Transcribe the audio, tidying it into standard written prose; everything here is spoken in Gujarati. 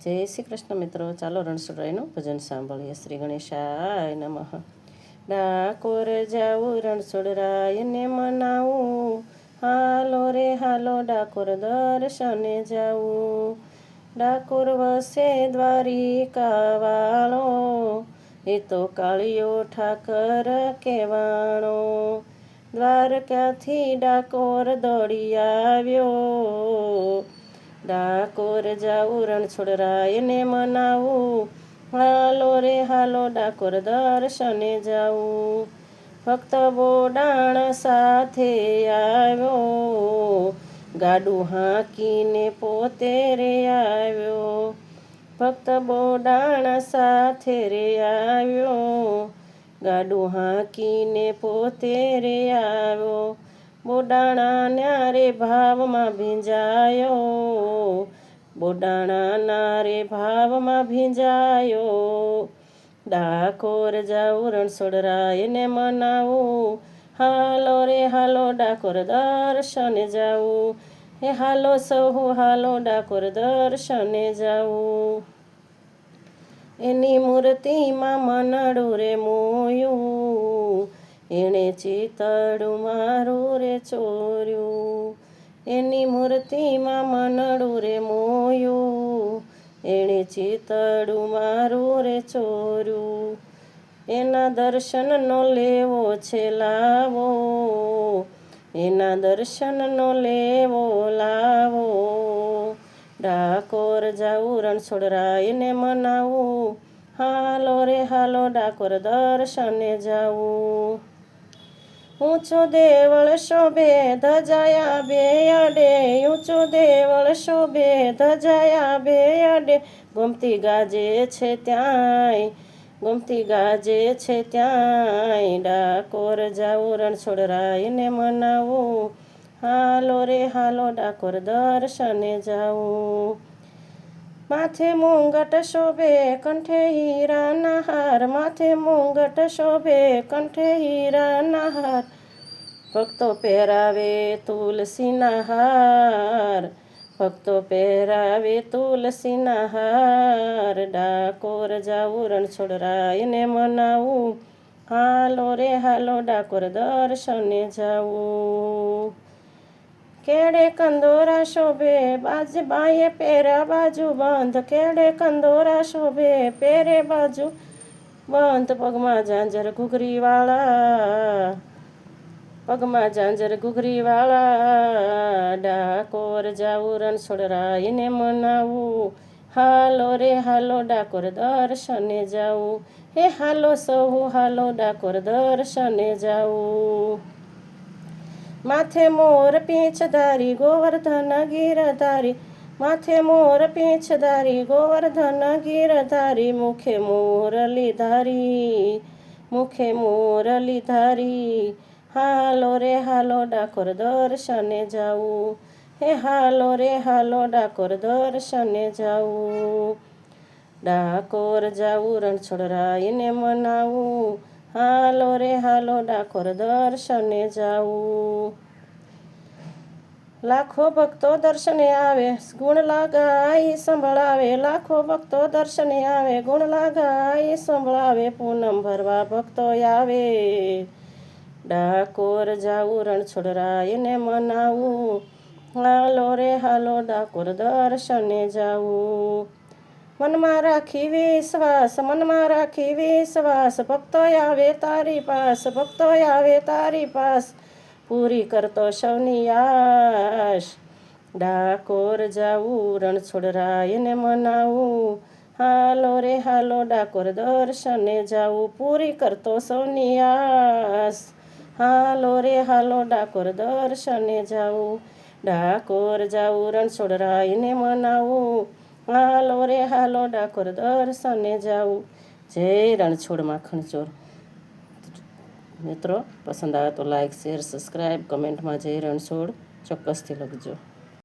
જય શ્રી કૃષ્ણ મિત્રો, ચાલો રણછોડરાયનું ભજન સાંભળીએ. શ્રી ગણેશાય નમઃ. ડાકોર જાવું રણછોડરાયને મનાવું, હાલો રે હાલો ડાકોર દર્શને જાવું. ડાકોર વસે દ્વારિકા વાળો, એ તો કાળિયો ઠાકર કહેવાણો. દ્વારકાથી ડાકોર દોડી આવ્યો, ડાકોર જાવું રણછોડરાયને મનાવું, હાલો રે હાલો ડાકોર દર્શને જાવું. ભક્ત બોડાણ સાથે આવ્યો, ગાડું હાંકીને પોતે રે આવ્યો. ભક્ત બોડાણ સાથે રે આવ્યો, ગાડું હાંકીને પોતે રે આવ્યો. બોડાણાના રે ભાવમાં ભીંજાયો, બોડાણાના રે ભાવમાં ભીંજાયો. ડાકોર જાવું રણછોડરાયને મનાવું, હાલો રે હાલો ડાકોર દર્શને જાવું. હે હાલો સહુ હાલો ડાકોર દર્શને જાવું. એની મૂર્તિમાં મનડું રે મોયું, એણે ચિતડું મારું રે ચોર્યું. એની મૂર્તિમાં મનડું રે મોયું, એણે ચિતડું મારું રે ચોર્યું. એના દર્શનનો લેવો છે લાવો, એના દર્શનનો લેવો લાવો. ડાકોર જાવું રણછોડરાયને મનાવું, હાલો રે હાલો ડાકોર દર્શને જાવું. ઊંચો દેવળ શોભે ધજાયા બે અડે, ઊંચો દેવળ શોભે ધજાયા બે અડે. ગોમતી ગાજે છે ત્યાંય, ગોમતી ગાજે છે ત્યાંય. ડાકોર જાવું રણછોડરાયને મનાવું, હાલો રે હાલો ડાકોર દર્શને જાવું. માથે મુંગટ શોભે કંઠે હીરાના હાર, માથે મુંગટ શોભે કંઠે હીરાના હાર. ભક્તો પહેરાવે તુલસીના હાર, ભક્તો પહેરાવે તુલસીના હાર. ડાકોર જાવું રણછોડરાયને મનાવું, હાલો રે હાલો ડાકોર દર્શને જાવું. કેડે કંદોરા શોભે બાજ બાએ પેરા બાજુ બંધ, કેડે કંદોરા શોભે પેરે બાજુ બંધ. પગમાં ઝાંઝર ઘૂઘરીવાળા, પગમાં ઝાંઝર ઘૂઘરીવાળા. ડાકોર જાવું રણછોડરાયને મનાવું, હાલો રે હાલો ડાકોર દર્શને જાવું. હે હાલો સહુ હાલો ડાકોર દર્શને જાવું. માથે મોર પીંછધારી ગોવર્ધન ગીરધારી, માથે મોર પીંછધારી ગોવર્ધન ગીરધારી. મુખે મોરલી ધારી, મુખે મોરલી ધારી. હાલો રે હાલો ડાકોર દર્શને જાવું. હે હાલો રે હાલો ડાકોર દર્શને જાવું. ડાકોર જાવું રણછોડરાયને મનાવું, હાલો રે હાલો ડાકોર દર્શને જાવું. લાખો ભક્તો દર્શને આવે, ગુણ લગાઈ સંભળાવે. લાખો ભક્તો દર્શને આવે, ગુણ લગાઈ સંભળાવે. પૂનમ ભરવા ભક્તો આવે, ડાકોર જાવું રણછોડરાયને મનાવું, હાલો રે હાલો ડાકોર દર્શને જાવું. મનમાં રાખી વિશ્વાસ, મનમાં રાખી વિશ્વાસ. ભક્તો આવે તારી પાસ, ભક્તો આવે તારી પાસ. પૂરી કરતો સૌની આશ. ડાકોર જાવું રણછોડરાયને મનાવું, હાલો રે હાલો ડાકોર દર્શને જાવું. પૂરી કરતો સૌની આશ, હાલો રે હાલો ડાકોર દર્શને જાવું. ડાકોર જાવું રણછોડરાયને મનાવું, હાલો રે હાલો ડાકોર દર્શને જાવું. જય રણછોડ માખણચોર. મિત્રો પસંદ આવે તો લાઈક શેર સબસ્ક્રાઈબ કમેન્ટમાં જય રણછોડ ચોક્કસથી લખજો.